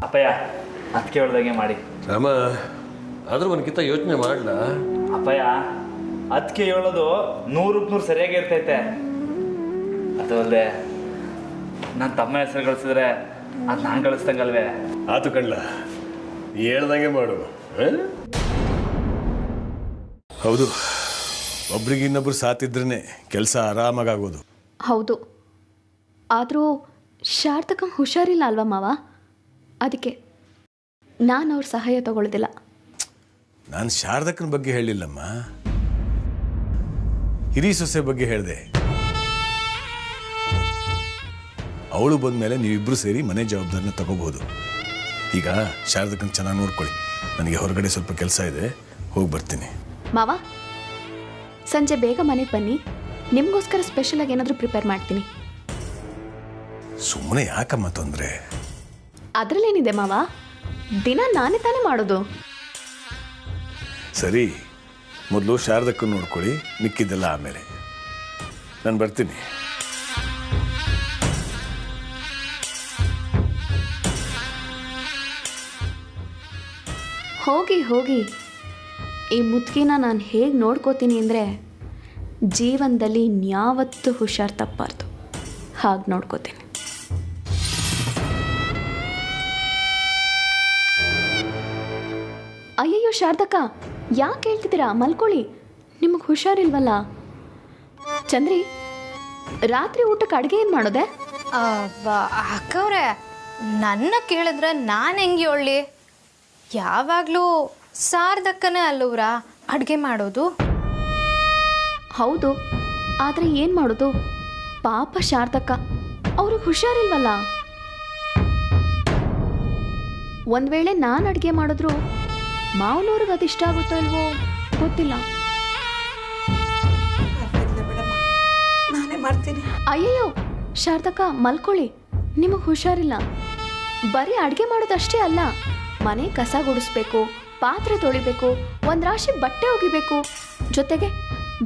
ಅಪ್ಪಯ್ಯ ಅದಕ್ಕೆ ಹೇಳ್ದಂಗೆ ಮಾಡಿ. ರಾಮ ಆದ್ರೂ ಒಂದ್ಕಿಂತ ಯೋಚನೆ ಮಾಡಲ. ಅಪ್ಪಯ್ಯ ಅದಕ್ಕೆ ಹೇಳೋದು 100% ಸರಿಯಾಗಿ ಇರ್ತೈತೆ. ಅದು ಅಲ್ಲದೆ ನನ್ನ ತಮ್ಮ ಹೆಸರು ಗಳಿಸಿದ್ರೆ ಅದು ನಾನು ಗಳಿಸ್ದಂಗಲ್ವೇ? ಆತು ಕಣ್ಲ, ಹೇಳ್ದಂಗೆ ಮಾಡು. ಹೌದು, ಒಬ್ರಿಗೆ ಇನ್ನೊಬ್ರು ಸಾತಿದ್ರೇ ಕೆಲಸ ಆರಾಮಾಗೋದು. ಹೌದು, ಆದರೂ ಶಾರದಕ್ಕಂಗೆ ಹುಷಾರಿಲ್ಲ ಅಲ್ವಾ ಮಾವ? ಅದಕ್ಕೆ ನಾನು ಅವ್ರ ಸಹಾಯ ತಗೊಳ್ಳೋದಿಲ್ಲ. ನಾನು ಶಾರದಕ್ಕನ ಬಗ್ಗೆ ಹೇಳಿಲ್ಲಮ್ಮ, ಹಿರಿ ಸೊಸೆ ಬಗ್ಗೆ ಹೇಳಿದೆ. ಅವಳು ಬಂದಮೇಲೆ ನೀವಿಬ್ಬರು ಸೇರಿ ಮನೆ ಜವಾಬ್ದಾರಿನ ತಗೋಬಹುದು. ಈಗ ಶಾರದಕ್ಕನ ಚೆನ್ನಾಗಿ ನೋಡ್ಕೊಳ್ಳಿ. ನನಗೆ ಹೊರಗಡೆ ಸ್ವಲ್ಪ ಕೆಲಸ ಇದೆ, ಹೋಗಿ ಬರ್ತೀನಿ. ಮಾವ, ಸಂಜೆ ಬೇಗ ಮನೆಗೆ ಬನ್ನಿ, ನಿಮಗೋಸ್ಕರ ಸ್ಪೆಷಲಾಗಿ ಏನಾದರೂ ಪ್ರಿಪೇರ್ ಮಾಡ್ತೀನಿ. ಸುಮ್ಮನೆ ಯಾಕಮ್ಮ ತೊಂದರೆ? ಅದರಲ್ಲೇನಿದೆ ಮಾವ, ದಿನ ನಾನೇ ತಾನೇ ಮಾಡೋದು. ಸರಿ, ಮೊದಲು ಶಾರದಕ್ಕನ ನೋಡ್ಕೊಳ್ಳಿ, ಮಿಕ್ಕಿದ್ದೆಲ್ಲ ಆಮೇಲೆ. ನಾನು ಬರ್ತೀನಿ. ಹೋಗಿ ಹೋಗಿ, ಈ ಮುದ್ಕಿನ ನಾನು ಹೇಗೆ ನೋಡ್ಕೋತೀನಿ ಅಂದರೆ ಜೀವನದಲ್ಲಿ ಇನ್ಯಾವತ್ತೂ ಹುಷಾರು ತಪ್ಪಬಾರ್ದು, ಹಾಗೆ ನೋಡ್ಕೋತೀನಿ. ಅಯ್ಯಯ್ಯೋ ಶಾರದಕ್ಕ, ಯಾಕೆ ಹೇಳ್ತಿದ್ದೀರಾ? ಮಲ್ಕೊಳ್ಳಿ, ನಿಮಗೆ ಹುಷಾರಿಲ್ವಲ್ಲ. ಚಂದ್ರಿ, ರಾತ್ರಿ ಊಟಕ್ಕೆ ಅಡುಗೆ ಏನು ಮಾಡೋದೆ? ಅಕ್ಕವ್ರೆ, ನನ್ನ ಕೇಳಿದ್ರೆ ನಾನು ಹೆಂಗೆ ಹೇಳಲಿ? ಯಾವಾಗಲೂ ಸಾರ್ದಕ್ಕನೇ ಅಲ್ಲವ್ರ ಅಡುಗೆ ಮಾಡೋದು. ಹೌದು, ಆದರೆ ಏನು ಮಾಡೋದು? ಪಾಪ ಶಾರದಕ್ಕ, ಅವ್ರಿಗೆ ಹುಷಾರಿಲ್ವಲ್ಲ. ಒಂದು ವೇಳೆ ನಾನು ಅಡುಗೆ ಮಾಡಿದ್ರು ಮಾವನವ್ರಿಗೆ ಅದಿಷ್ಟ ಆಗುತ್ತೋ ಇಲ್ವೋ ಗೊತ್ತಿಲ್ಲ. ನಾನೇ ಮಾಡ್ತೀನಿ. ಅಯ್ಯಯ್ಯೋ ಶಾರದಕ್ಕ, ಮಲ್ಕೊಳ್ಳಿ, ನಿಮಗೆ ಹುಷಾರಿಲ್ಲ. ಬರೀ ಅಡುಗೆ ಮಾಡೋದಷ್ಟೇ ಅಲ್ಲ, ಮನೆ ಕಸ ಗುಡಿಸ್ಬೇಕು, ಪಾತ್ರೆ ತೊಳಿಬೇಕು, ಒಂದು ರಾಶಿ ಬಟ್ಟೆ ಒಗಿಬೇಕು, ಜೊತೆಗೆ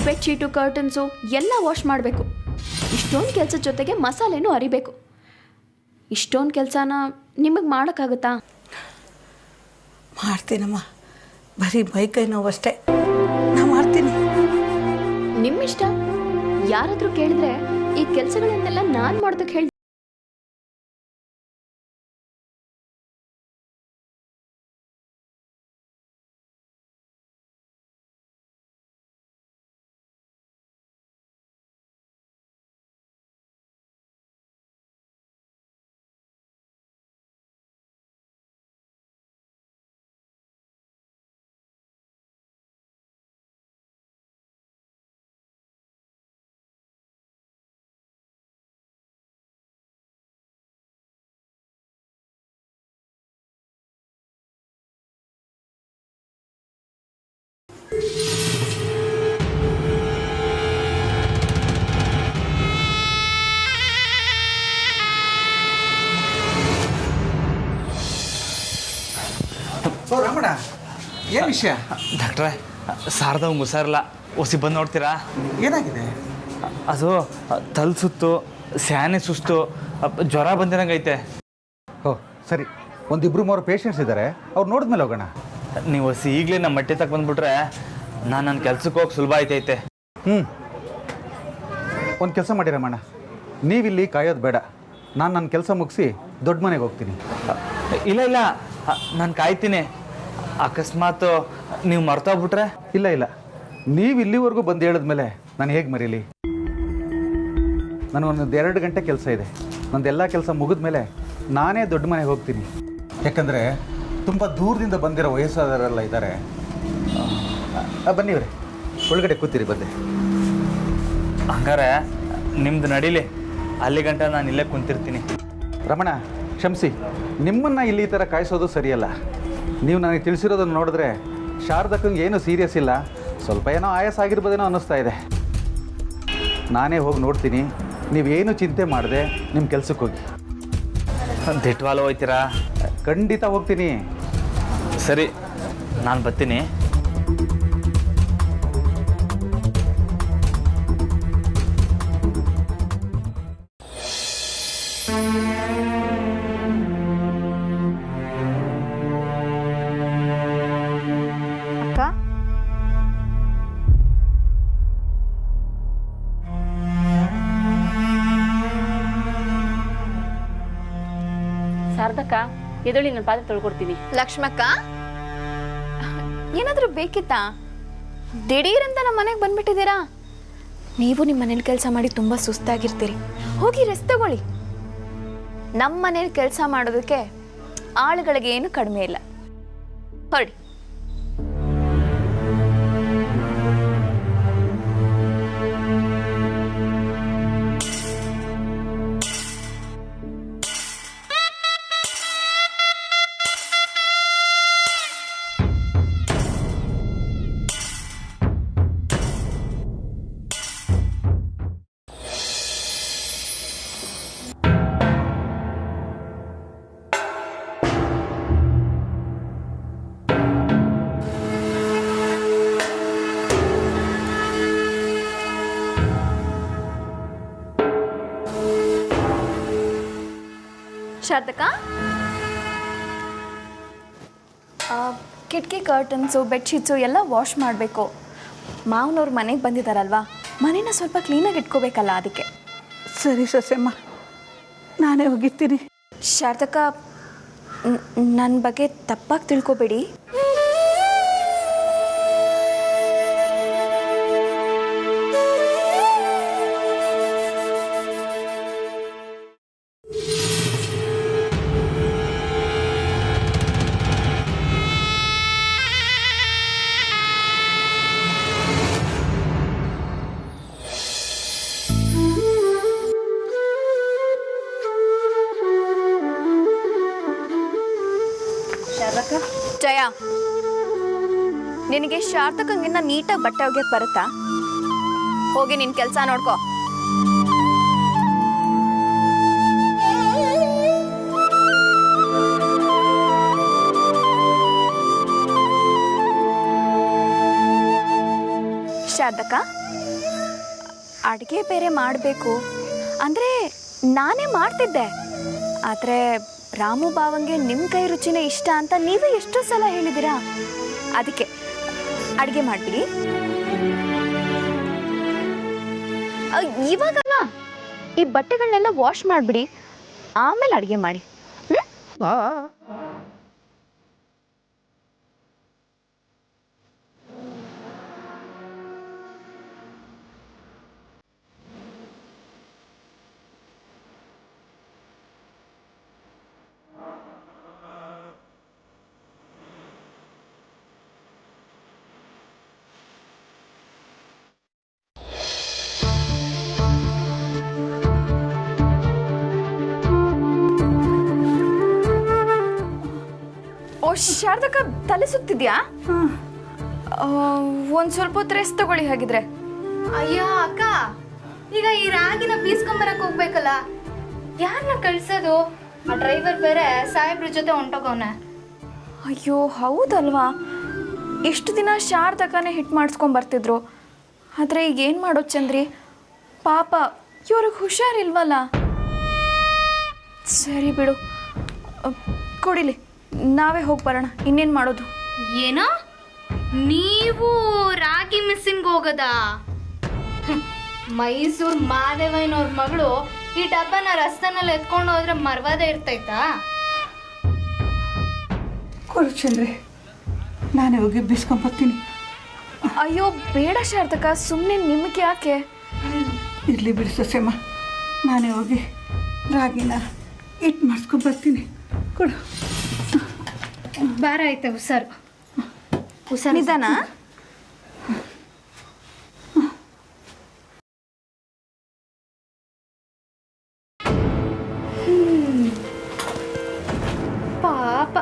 ಬೆಡ್ಶೀಟು ಕರ್ಟನ್ಸು ಎಲ್ಲ ವಾಶ್ ಮಾಡಬೇಕು. ಇಷ್ಟೊಂದು ಕೆಲಸದ ಜೊತೆಗೆ ಮಸಾಲೆನೂ ಅರಿಬೇಕು. ಇಷ್ಟೊಂದು ಕೆಲಸನ ನಿಮಗೆ ಮಾಡೋಕ್ಕಾಗುತ್ತಾ? ಮಾಡ್ತೀನಮ್ಮ, ಬರೀ ಮೈಕೈ ನೋವಷ್ಟೇ, ನಾ ಮಾಡ್ತೀನಿ. ನಿಮ್ಮಿಷ್ಟ. ಯಾರಾದರೂ ಕೇಳಿದ್ರೆ ಈ ಕೆಲಸಗಳನ್ನೆಲ್ಲ ನಾನು ಮಾಡೋದಕ್ಕೆ ಹೇಳಿ. ರಮಣ, ಏನು ವಿಷಯ? ಡಾಕ್ಟ್ರೇ, ಸಾರದವಂಗೆ ಹುಷಾರಿಲ್ಲ, ಒಸಿ ಬಂದು ನೋಡ್ತೀರಾ? ಏನಾಗಿದೆ? ಅದು ತಲೆ ಸುತ್ತು, ಸ್ಯಾನೆ ಸುಸ್ತು, ಜ್ವರ ಬಂದಿರಂಗೈತೆ. ಓ ಸರಿ, ಒಂದಿಬ್ರು ಮೂರು ಪೇಷಂಟ್ಸ್ ಇದ್ದಾರೆ, ಅವ್ರು ನೋಡಿದ್ಮೇಲೆ ಹೋಗೋಣ. ನೀವು ಒಸಿ ಈಗಲೇ ನಮ್ಮ ಮಟ್ಟಿ ತಕ್ಕ ಬಂದುಬಿಟ್ರೆ ನಾನು ನನ್ನ ಕೆಲ್ಸಕ್ಕೆ ಹೋಗಿ ಸುಲಭ ಆಯ್ತೈತೆ. ಒಂದು ಕೆಲಸ ಮಾಡಿ ರಮಣ, ನೀವಿಲ್ಲಿ ಕಾಯೋದು ಬೇಡ, ನಾನು ನನ್ನ ಕೆಲಸ ಮುಗಿಸಿ ದೊಡ್ಡ ಮನೆಗೆ ಹೋಗ್ತೀನಿ. ಇಲ್ಲ ಇಲ್ಲ, ನಾನು ಕಾಯ್ತೀನಿ. ಅಕಸ್ಮಾತ್ ನೀವು ಮರ್ತೋಗ್ಬಿಟ್ರೆ? ಇಲ್ಲ ಇಲ್ಲ, ನೀವು ಇಲ್ಲಿವರೆಗೂ ಬಂದು ಹೇಳಿದ್ಮೇಲೆ ನಾನು ಹೇಗೆ ಮರೀಲಿ? ನನಗೊಂದು 2 ಗಂಟೆ ಕೆಲಸ ಇದೆ. ನಂದೆಲ್ಲ ಕೆಲಸ ಮುಗಿದ್ಮೇಲೆ ನಾನೇ ದೊಡ್ಡ ಮನೆಗೆ ಹೋಗ್ತೀನಿ. ಯಾಕಂದರೆ ತುಂಬ ದೂರದಿಂದ ಬಂದಿರೋ ವಯಸ್ಸಾದವರೆಲ್ಲ ಇದ್ದಾರೆ. ಬನ್ನಿವ್ರೆ, ಒಳಗಡೆ ಕೂತೀರಿ, ಬಂದೆ. ಹಂಗಾರೆ ನಿಮ್ದು ನಡೀಲಿ, ಅಲ್ಲಿ ಗಂಟ ನಾನು ಇಲ್ಲೇ ಕುಂತಿರ್ತೀನಿ. ರಮಣ, ಕ್ಷಮಿಸಿ, ನಿಮ್ಮನ್ನು ಇಲ್ಲಿ ಈ ಥರ ಕಾಯಿಸೋದು ಸರಿಯಲ್ಲ. ನೀವು ನನಗೆ ತಿಳಿಸಿರೋದನ್ನು ನೋಡಿದ್ರೆ ಶಾರದಕ್ಕಂಗೆ ಏನೂ ಸೀರಿಯಸ್ ಇಲ್ಲ, ಸ್ವಲ್ಪ ಏನೋ ಆಯಾಸ ಆಗಿರ್ಬೋದೇನೋ ಅನ್ನಿಸ್ತಾ ಇದೆ. ನಾನೇ ಹೋಗಿ ನೋಡ್ತೀನಿ, ನೀವೇನು ಚಿಂತೆ ಮಾಡದೆ ನಿಮ್ಮ ಕೆಲ್ಸಕ್ಕೆ ಹೋಗಿ. ದಿಟ್ವಾಲು ಹೋಯ್ತೀರಾ? ಖಂಡಿತ ಹೋಗ್ತೀನಿ. ಸರಿ, ನಾನು ಬರ್ತೀನಿ. ಶಾರದಕ್ಕ ಎದಳಿ ನನ್ನ ಪಾತ್ರೆ ತೊಳ್ಕೊಡ್ತೀನಿ. ಲಕ್ಷ್ಮಕ್ಕ ಏನಾದರೂ ಬೇಕಿತ್ತಾ? ದಿಢೀರಂತ ನಮ್ಮ ಮನೆಗೆ ಬಂದ್ಬಿಟ್ಟಿದ್ದೀರಾ? ನೀವು ನಿಮ್ಮ ಮನೇಲಿ ಕೆಲಸ ಮಾಡಿ ತುಂಬ ಸುಸ್ತಾಗಿರ್ತೀರಿ, ಹೋಗಿ ರೆಸ್ಟ್ ತಗೊಳ್ಳಿ. ನಮ್ಮ ಮನೇಲಿ ಕೆಲಸ ಮಾಡೋದಕ್ಕೆ ಆಳುಗಳಿಗೆ ಏನು ಕಡಿಮೆ ಇಲ್ಲ. ಹೊರಡಿ. ಶಾರದಕ್ಕ, ಕಿಟಕಿ ಕರ್ಟನ್ಸು ಬೆಡ್ಶೀಟ್ಸು ಎಲ್ಲ ವಾಶ್ ಮಾಡಬೇಕು. ಮಾವನವ್ರು ಮನೆಗೆ ಬಂದಿದ್ದಾರಲ್ವಾ, ಮನೇನ ಸ್ವಲ್ಪ ಕ್ಲೀನಾಗಿ ಇಟ್ಕೋಬೇಕಲ್ಲ, ಅದಕ್ಕೆ. ಸರಿ ಸೊಸೆಮ್ಮ, ನಾನೇ ಹೋಗಿರ್ತೀನಿ. ಶಾರದಕ್ಕ, ನನ್ನ ಬಗ್ಗೆ ತಪ್ಪಾಗಿ ತಿಳ್ಕೊಬೇಡಿ. ಜಯ, ನಿನಗೆ ಶಾರದಕ್ಕಂಗಿನ್ನ ನೀಟಾಗಿ ಬಟ್ಟೆ ಒಗೆಯಕ್ಕೆ ಬರುತ್ತಾ? ಹೋಗಿ ನಿನ್ನ ಕೆಲಸ ನೋಡ್ಕೋ. ಶಾರದಕ್ಕ, ಅಡುಗೆ ಬೇರೆ ಮಾಡಬೇಕು ಅಂದರೆ ನಾನೇ ಮಾಡ್ತಿದ್ದೆ. ಆದರೆ ರಾಮು ಬಾವಂಗೆ ನಿಮ್ಮ ಕೈ ರುಚಿನೇ ಇಷ್ಟ ಅಂತ ನೀವೇ ಎಷ್ಟೋ ಸಲ ಹೇಳಿದ್ದೀರಾ. ಅದಕ್ಕೆ ಅಡುಗೆ ಮಾಡಿಬಿಡಿ. ಇವಾಗಲ್ಲ, ಈ ಬಟ್ಟೆಗಳನ್ನೆಲ್ಲ ವಾಶ್ ಮಾಡಿಬಿಡಿ, ಆಮೇಲೆ ಅಡುಗೆ ಮಾಡಿ. ಓ ಶಾರದಕ್ಕ, ತಲೆ ಸುತ್ತಿದ್ಯಾ? ಒಂದು ಸ್ವಲ್ಪ ಹೊತ್ತು ರೆಸ್ಟ್ ತಗೊಳ್ಳಿ ಹಾಗಿದ್ರೆ. ಅಯ್ಯೋ ಅಕ್ಕ, ಈಗ ಈ ರಾಗಿನ ಬೀಸ್ಕೊಂಬರಕ್ಕೆ ಹೋಗ್ಬೇಕಲ್ಲ, ಯಾರನ್ನ ಕಳ್ಸೋದು? ಆ ಡ್ರೈವರ್ ಬೇರೆ ಸಾಹೇಬ್ರ ಜೊತೆ ಹೊಂಟೋಗವನೆ. ಅಯ್ಯೋ ಹೌದಲ್ವಾ, ಇಷ್ಟು ದಿನ ಶಾರದಕ್ಕನೇ ಹಿಟ್ ಮಾಡಿಸ್ಕೊಂಡ್ ಬರ್ತಿದ್ರು. ಆದರೆ ಈಗ ಏನು ಮಾಡೋದು ಚಂದ್ರಿ? ಪಾಪ ಇವ್ರಿಗೆ ಹುಷಾರಿಲ್ವಲ್ಲ. ಸರಿ ಬಿಡು, ಕೊಡಿಲಿ, ನಾವೇ ಹೋಗಿ ಬರೋಣ. ಇನ್ನೇನು ಮಾಡೋದು? ಏನೋ ನೀವು ರಾಗಿ ಮಿಸ್ಸಿಂಗ್ ಹೋಗದ? ಮೈಸೂರು ಮಾದೇವಯ್ಯನವ್ರ ಮಗಳು ಈ ಡಬ್ಬನ ರಸ್ತೆನಲ್ಲಿ ಎತ್ಕೊಂಡು ಹೋದ್ರೆ ಮರ್ವಾದೆ ಇರ್ತೈತಾ? ಕೊಡು ಚಂದ್ರಿ, ನಾನೇ ಹೋಗಿ ಬಿಸ್ಕೊಂಬರ್ತೀನಿ. ಅಯ್ಯೋ ಬೇಡ ಶಾರದಕ್ಕ, ಸುಮ್ಮನೆ ನಿಮಗೆ ಯಾಕೆ? ಇರಲಿ ಬಿಡಿ ಸೊಸೆಮ್ಮ, ನಾನೇ ಹೋಗಿ ರಾಗಿನ ಹಿಟ್ಟು ಮಾಡಿಸ್ಕೊಂಬರ್ತೀನಿ. ಕೊಡು. ಬಾರ ಆಯ್ತಾ? ಹುಷಾರು ಹುಷಾರು, ನಿಧಾನ. ಪಾಪ.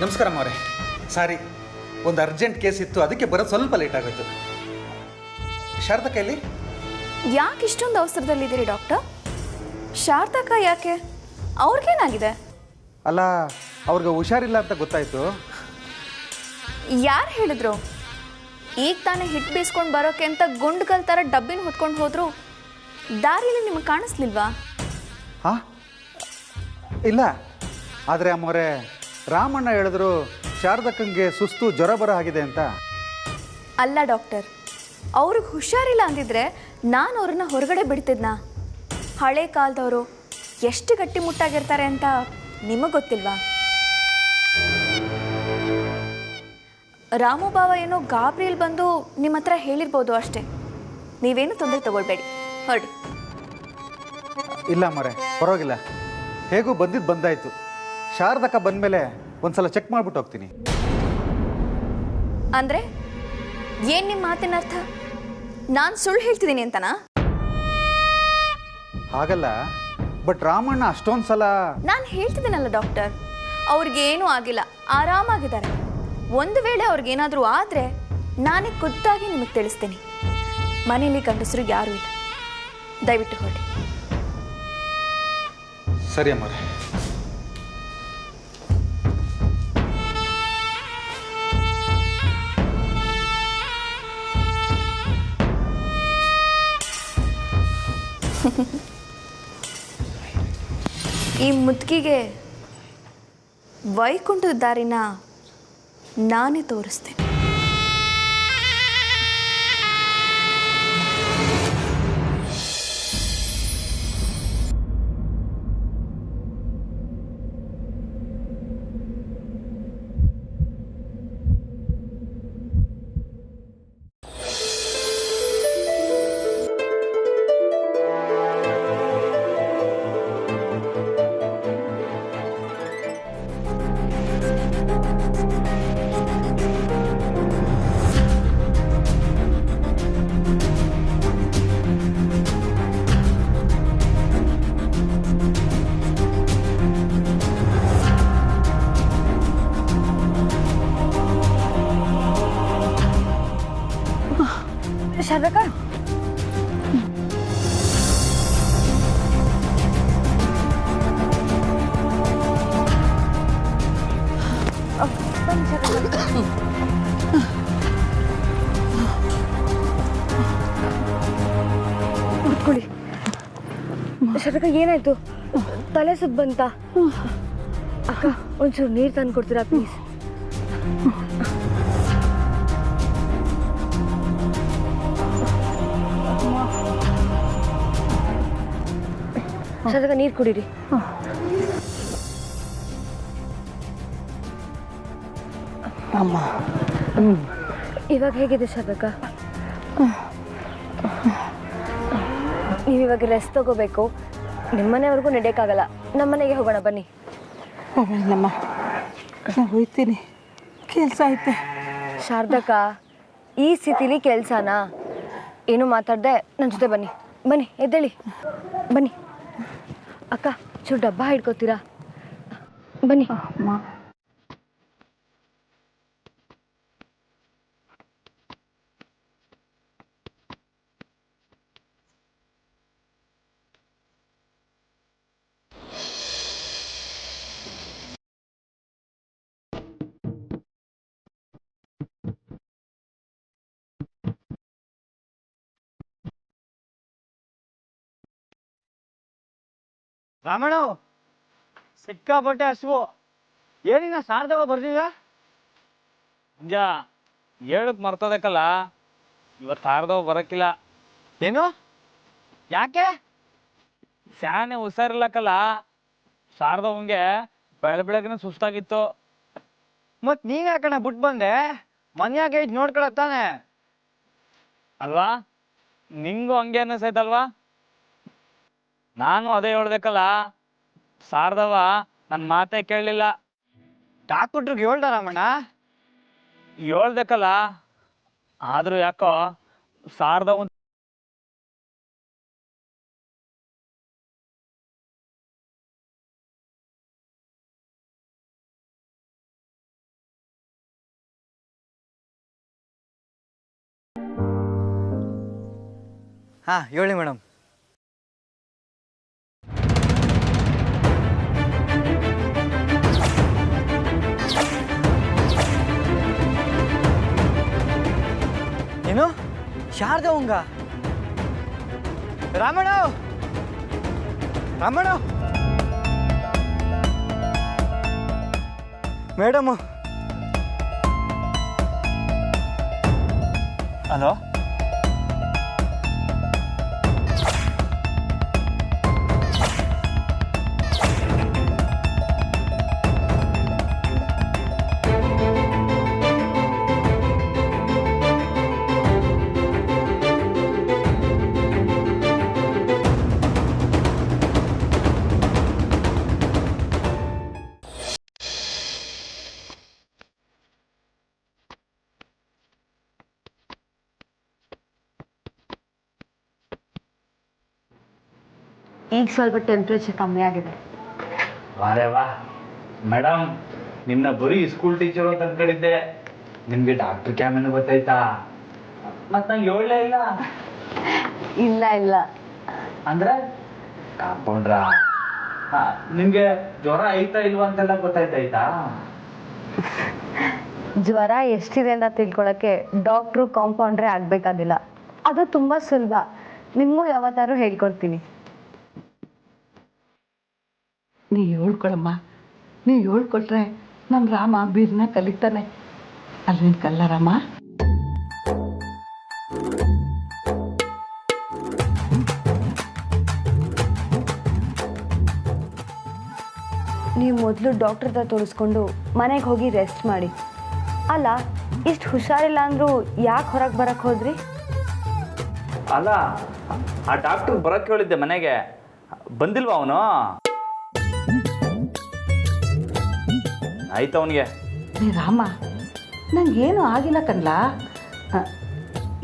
ನಮಸ್ಕಾರ ಮಾವರೇ. ಸಾರಿ, ಒಂದು ಅರ್ಜೆಂಟ್ ಕೇಸ್ ಇತ್ತು, ಅದಕ್ಕೆ ಬರೋದು ಸ್ವಲ್ಪ ಲೇಟ್ ಆಗೋಯ್ತು. ಶಾರದಕ್ಕ ಇಲ್ಲಿ? ಯಾಕೆ ಇಷ್ಟೊಂದು ಅವಸರದಲ್ಲಿದ್ದೀರಿ ಡಾಕ್ಟರ್? ಶಾರದಕ್ಕ ಯಾಕೆ? ಅವ್ರಿಗೇನಾಗಿದೆ? ಅಲ್ಲ, ಅವ್ರಿಗೆ ಹುಷಾರಿಲ್ಲ ಅಂತ ಗೊತ್ತಾಯ್ತು. ಯಾರು ಹೇಳಿದ್ರು? ಈಗ ತಾನೇ ಹಿಟ್ಟು ಬೀಸ್ಕೊಂಡು ಬರೋಕೆ ಅಂತ ಗುಂಡ್ಗಲ್ ಥರ ಡಬ್ಬಿನ ಹೊತ್ಕೊಂಡು ಹೋದ್ರು. ದಾರಿಯಲ್ಲಿ ನಿಮಗೆ ಕಾಣಿಸ್ಲಿಲ್ವಾ? ಹಾಂ ಇಲ್ಲ, ಆದರೆ ಅಮ್ಮೋರೆ ರಾಮಣ್ಣ ಹೇಳಿದ್ರು ಶಾರದಕ್ಕಂಗೆ ಸುಸ್ತು ಜ್ವರ ಬರೋ ಆಗಿದೆ ಅಂತ. ಅಲ್ಲ ಡಾಕ್ಟರ್, ಅವ್ರಿಗೆ ಹುಷಾರಿಲ್ಲ ಅಂದಿದ್ರೆ ನಾನು ಅವ್ರನ್ನ ಹೊರಗಡೆ ಬಿಡ್ತಿದ್ನಾ? ಹಳೆ ಕಾಲದವರು ಎಷ್ಟು ಗಟ್ಟಿಮುಟ್ಟಾಗಿರ್ತಾರೆ ಅಂತ ನಿಮಗೆ ಗೊತ್ತಿಲ್ವಾ? ರಾಮು ಬಾವ ಏನೋ ಗಾಬರಿಯಲ್ಲಿ ಬಂದು ನಿಮ್ಮ ಹತ್ರ ಹೇಳಿರ್ಬೋದು ಅಷ್ಟೇ. ನೀವೇನು ತೊಂದರೆ ತಗೊಳ್ಬೇಡಿ, ಹೊರಡಿ. ಇಲ್ಲ ಅಮ್ಮೋರೆ, ಪರವಾಗಿಲ್ಲ, ಹೇಗೂ ಬಂದಿದ್ದು ಬಂದಾಯಿತು. ಶಾರದಕ್ಕ ಬಂದಮೇಲೆ ಒಂದ್ಸಲ ಚೆಕ್ ಮಾಡಿಬಿಟ್ಟು ಹೋಗ್ತೀನಿ. ಅಂದರೆ ಏನು ನಿಮ್ಮ ಮಾತಿನ ಅರ್ಥ? ನಾನು ಸುಳ್ಳು ಹೇಳ್ತಿದ್ದೀನಿ ಅಂತನಾ? ಹಾಗಲ್ಲ, ಬಟ್ ರಾಮಣ್ಣ ಅಷ್ಟೊಂದು ಸಲ ನಾನು ಹೇಳ್ತಿದ್ದೀನಲ್ಲ ಡಾಕ್ಟರ್, ಅವ್ರಿಗೇನೂ ಆಗಿಲ್ಲ, ಆರಾಮಾಗಿದ್ದಾರೆ. ಒಂದು ವೇಳೆ ಅವ್ರಿಗೇನಾದರೂ ಆದರೆ ನಾನೇ ಖುದ್ದಾಗಿ ನಿಮಗೆ ತಿಳಿಸ್ತೀನಿ. ಮನೇಲಿ ಗಂಡಸರು ಯಾರೂ ಇಲ್ಲ, ದಯವಿಟ್ಟು ಹೊರಡಿ. ಸರಿ ಅಮ್ಮೋರೆ. ಈ ಮುದುಕಿಗೆ ವೈಕುಂಠದ ದಾರಿನ ನಾನೇ ತೋರಿಸ್ತೇನೆ. ಶಾರದಕ್ಕ, ಕುತ್ಕೊಳ್ಳಿ. ಶಾರದಕ್ಕ, ಏನಾಯ್ತು? ತಲೆ ಸುತ್ತ ಬಂತ? ಅಕ್ಕ, ಒಂಚೂರು ನೀರು ತಂದು ಕೊಡ್ತೀರಾ ಪ್ಲೀಸ್? ಶಾರದಕ್ಕ, ನೀರು ಕುಡೀರಿ. ಅಮ್ಮ, ಇವಾಗ ಹೇಗಿದೆ ಶಾರದಕ್ಕ? ನೀವು ಇವಾಗ ರೆಸ್ಟ್ ತಗೋಬೇಕು. ನಿಮ್ಮನೆವರೆಗೂ ನಡೆಯೋಕ್ಕಾಗಲ್ಲ, ನಮ್ಮನೆಗೆ ಹೋಗೋಣ ಬನ್ನಿ. ಹೋಗಲ್ಲಮ್ಮ, ನಾನು ಹೋಗ್ತೀನಿ, ಕೆಲಸ ಐತೆ. ಶಾರದಕ್ಕ, ಈ ಸ್ಥಿತಿಲಿ ಕೆಲಸನಾ? ಏನು ಮಾತಾಡ್ದೆ ನನ್ನ ಜೊತೆ ಬನ್ನಿ. ಬನ್ನಿ, ಎದ್ದೇಳಿ, ಬನ್ನಿ. ಅಕ್ಕ, ಚೂರು ಡಬ್ಬ ಹಿಡ್ಕೋತೀರಾ? ಬನ್ನಿ. ರಾಮಣ್ಣ, ಸಿಕ್ಕಾಪಟ್ಟೆ ಹಸುವು. ಏನಿನ ಸಾರ್ದವ ಬರ್ದಿದ? ಮುಂಜ ಹೇಳಕ್ ಮರ್ತದಕ್ಕಲ್ಲ, ಇವತ್ತು ಸಾರದವ ಬರಕ್ಕಿಲ್ಲ. ಏನು? ಯಾಕೆ? ಶಾನೆ ಹುಷಾರಿಲ್ಲಕ್ಕಲ್ಲ, ಸಾರದವಂಗೆ ಬೆಳಗ್ಗೆನೆ ಸುಸ್ತಾಗಿತ್ತು. ಮತ್ ನೀನ್ ಯಾಕಣ ಬಿಟ್ಟು ಬಂದೆ? ಮನ್ಯಾಗ ಇದ್ ನೋಡ್ಕೊಳತ್ತಾನೆ ಅಲ್ವಾ? ನಿಂಗೂ ಹಂಗೆ ಅನ್ನಿಸೈತಲ್ವಾ? ನಾನು ಅದೇ ಹೇಳ್ಬೇಕಲ್ಲ, ಸಾರದವ ನನ್ನ ಮಾತೇ ಕೇಳಲಿಲ್ಲ. ಡಾಕ್ಟ್ರಿಗೆ ಹೇಳ್ದ ರಾಮಣ್ಣ? ಹೇಳ್ಬೇಕಲ್ಲ, ಆದ್ರೂ ಯಾಕೋ ಸಾರದವ ಹಾ, ಹೇಳಿ ಮೇಡಮ್. ಏನು? ಶಾರದವಂಗ? ರಾಮಣ್ಣ ರಾಮಣ್ಣ ಮೇಡಮ್ ಹಲೋ ಈಗ ಸ್ವಲ್ಪ ಟೆಂಪ್ರೇಚರ್ ಕಮ್ಮಿ ಆಗಿದೆ. ವಾರೇ ವಾ ಮೇಡಮ್, ನಿಮ್ಮನ್ನ ಬರೀ ಸ್ಕೂಲ್ ಟೀಚರ್ ಅಂತ ಅನ್ಕೊಂಡಿದ್ದೆ. ನಿಮ್ಗೆ ಡಾಕ್ಟರ್ ಕ್ಯಾಮೆನ್ ಗೊತ್ತಾಯ್ತಾ? ಮತ್ತೆ ನಂಗೆ ಹೇಳಲೇ ಇಲ್ಲ. ಇಲ್ಲ ಇಲ್ಲ ಅಂದ್ರೆ ಕಾಂಪೌಂಡ್ರ ನಿಮ್ಗೆ ಜ್ವರ ಐತಾ ಇಲ್ವಾ ಅಂತೆಲ್ಲ ಗೊತ್ತಾಯ್ತಾಯ್ತಾ? ಜ್ವರ ಎಷ್ಟಿದೆ ಅಂತ ತಿಳ್ಕೊಳಕ್ಕೆ ಡಾಕ್ಟ್ರು ಕಾಂಪೌಂಡ್ರೇ ಆಗ್ಬೇಕಾಗಿಲ್ಲ. ಅದು ತುಂಬಾ ಸುಲಭ. ನಿಮಗೂ ಯಾವತ್ತಾರು ಹೇಳ್ಕೊಡ್ತೀನಿ. ನೀವು ಹೇಳ್ಕೊಳಮ್ಮ, ನೀವು ಹೇಳ್ಕೊಟ್ರೆ ನಮ್ಮ ರಾಮ ಬೀರ್ನ ಕಲಿತಾನೆ. ಅಲ್ವೇನು ಕಲ್ಲರಮ್ಮ? ನೀವು ಮೊದಲು ಡಾಕ್ಟ್ರ್ ಹತ್ರ ತೋರಿಸ್ಕೊಂಡು ಮನೆಗೆ ಹೋಗಿ ರೆಸ್ಟ್ ಮಾಡಿ. ಅಲ್ಲ, ಇಷ್ಟು ಹುಷಾರಿಲ್ಲ ಅಂದರೂ ಯಾಕೆ ಹೊರಗೆ ಬರಕ್ಕೆ ಹೋದ್ರಿ? ಅಲ್ಲ, ಆ ಡಾಕ್ಟರ್ ಬರಕ್ಕೆ ಹೇಳಿದ್ದೆ ಮನೆಗೆ, ಬಂದಿಲ್ವಾ ಅವನು? ಆಯ್ತು ಅವನಿಗೆ. ನೀ ರಾಮ, ನಂಗೇನು ಆಗಿಲ್ಲ ಕಣ್ಲ.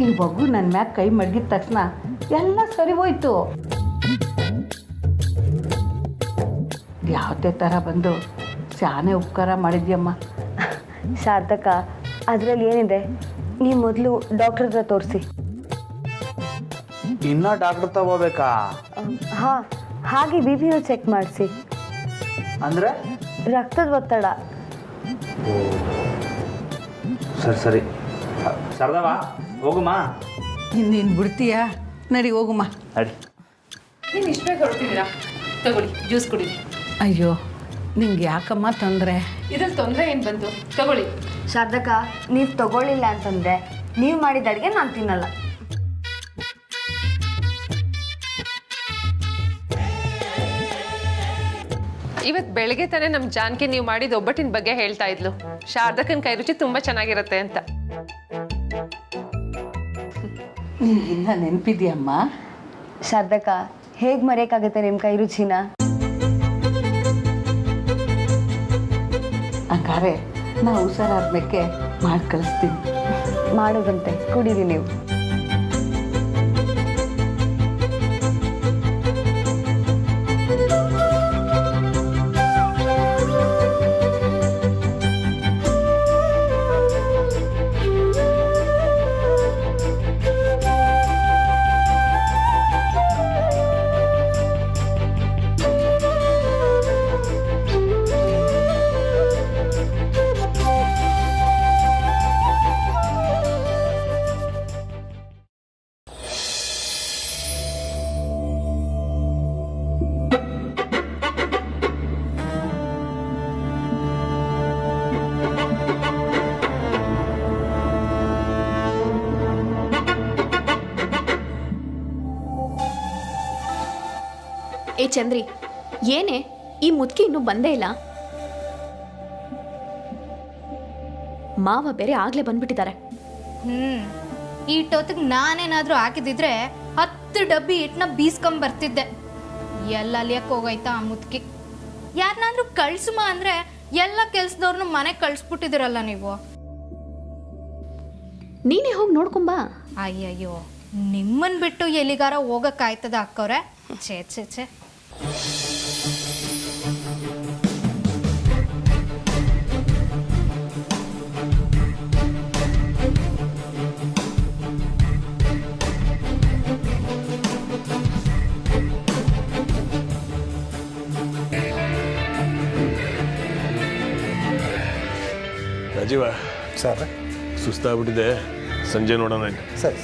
ಈ ಮಗು ನನ್ನ ಮ್ಯಾಗ ಕೈ ಮಡಗಿದ ತಕ್ಷಣ ಎಲ್ಲ ಸರಿ ಹೋಯ್ತು. ಯಾವುದೇ ಥರ ಬಂದು ಶಾನೆ ಉಪಕಾರ ಮಾಡಿದ್ಯಮ್ಮ. ಸಾರ್ಥಕ, ಅದರಲ್ಲಿ ಏನಿದೆ? ನೀವು ಮೊದಲು ಡಾಕ್ಟ್ರ್ ಹತ್ರ ತೋರಿಸಿ. ಇನ್ನೂ ಡಾಕ್ಟರ್ ತಗೋಬೇಕಾ? ಹಾಂ, ಹಾಗೆ ಬಿ ಪಿನೂ ಚೆಕ್ ಮಾಡಿಸಿ. ಅಂದರೆ ರಕ್ತದ ಒತ್ತಡ. ಸರಿ ಸರಿ, ಸರ್ದವ ಹೋಗುಮ್ಮ. ಇನ್ನೇನು ಬಿಡ್ತೀಯಾ? ನಡಿ ಹೋಗುಮ್ಮ. ನಡಿ. ನೀವು ಇಷ್ಟು ಬೇಗ ಹೊರಟಿದ್ದೀರಾ? ತಗೊಳ್ಳಿ, ಜ್ಯೂಸ್ ಕುಡೀರಿ. ಅಯ್ಯೋ, ನಿಂಗೆ ಯಾಕಮ್ಮ ತೊಂದರೆ? ಇದ್ರಲ್ಲಿ ತೊಂದರೆ ಏನು ಬಂತು? ತಗೊಳ್ಳಿ. ಶಾರದಕ್ಕ, ನೀವು ತಗೊಳ್ಳಿಲ್ಲ ಅಂತಂದರೆ ನೀವು ಮಾಡಿದ ಅಡುಗೆ ನಾನು ತಿನ್ನಲ್ಲ. ಇವತ್ತು ಬೆಳಗ್ಗೆ ತಾನೇ ನಮ್ಮ ಜಾನ್ಕಿ ನೀವು ಮಾಡಿದ ಒಬ್ಬಟ್ಟಿನ ಬಗ್ಗೆ ಹೇಳ್ತಾ ಇದ್ಲು. ಶಾರದಕ್ಕನ ಕೈ ರುಚಿ ತುಂಬ ಚೆನ್ನಾಗಿರುತ್ತೆ ಅಂತ. ನಿನಗಿನ್ನ ನೆನಪಿದೆಯಮ್ಮ? ಶಾರದಕ್ಕ, ಹೇಗೆ ಮರೆಯೋಕ್ಕಾಗುತ್ತೆ ನಿಮ್ಮ ಕೈ ರುಚಿನ? ಹಂಗಾರೆ ನಾ ಹುಷಾರಾದ್ಮೇಲೆ ಮಾಡಿ ಕಳಿಸ್ತೀನಿ. ಮಾಡೋದಂತೆ, ಕುಡೀರಿ ನೀವು. ಏ ಚಂದ್ರಿ, ಏನೇ ಈ ಮುದುಕಿ ಇನ್ನೂ ಬಂದೇ ಇಲ್ಲ? ಮಾವ ಬೇರೆ ಆಗ್ಲೇ ಬಂದ್ಬಿಟ್ಟಿದ್ದಾರೆ. ಈ ಟೊತ್ತಿಗೆ ನಾನೇನಾದ್ರೂ ಹಾಕಿದಿದ್ರೆ 10 ಡಬ್ಬಿ ಹಿಟ್ಟನ್ನ ಬೀಸ್ಕೊಂಬರ್ತಿದ್ದೆ. ಎಲ್ಲ ಅಲಿಯಕ್ಕೆ ಹೋಗೈತಾ ಆ ಮುದುಕಿ. ಯಾರನ್ನಾದ್ರೂ ಕಳ್ಸುಮ ಅಂದ್ರೆ ಎಲ್ಲ ಕೆಲ್ಸದವ್ರನ್ನ ಮನೆಗೆ ಕಳಿಸ್ಬಿಟ್ಟಿದಿರಲ್ಲ ನೀವು. ನೀನೇ ಹೋಗಿ ನೋಡ್ಕೊಂಬಾ. ಅಯ್ಯಯ್ಯೋ, ನಿಮ್ಮನ್ ಬಿಟ್ಟು ಎಲ್ಲಿಗಾರ ಹೋಗಕ್ಕಾಯ್ತದ ಅಕ್ಕವ್ರೆ? ಛೇ ಛೇ ಛೇ. ರಾಜೀವ ಸರ್, ಸುಸ್ತಾಗ್ಬಿಟ್ಟಿದೆ, ಸಂಜೆ ನೋಡೋಣ. ಸರಿ.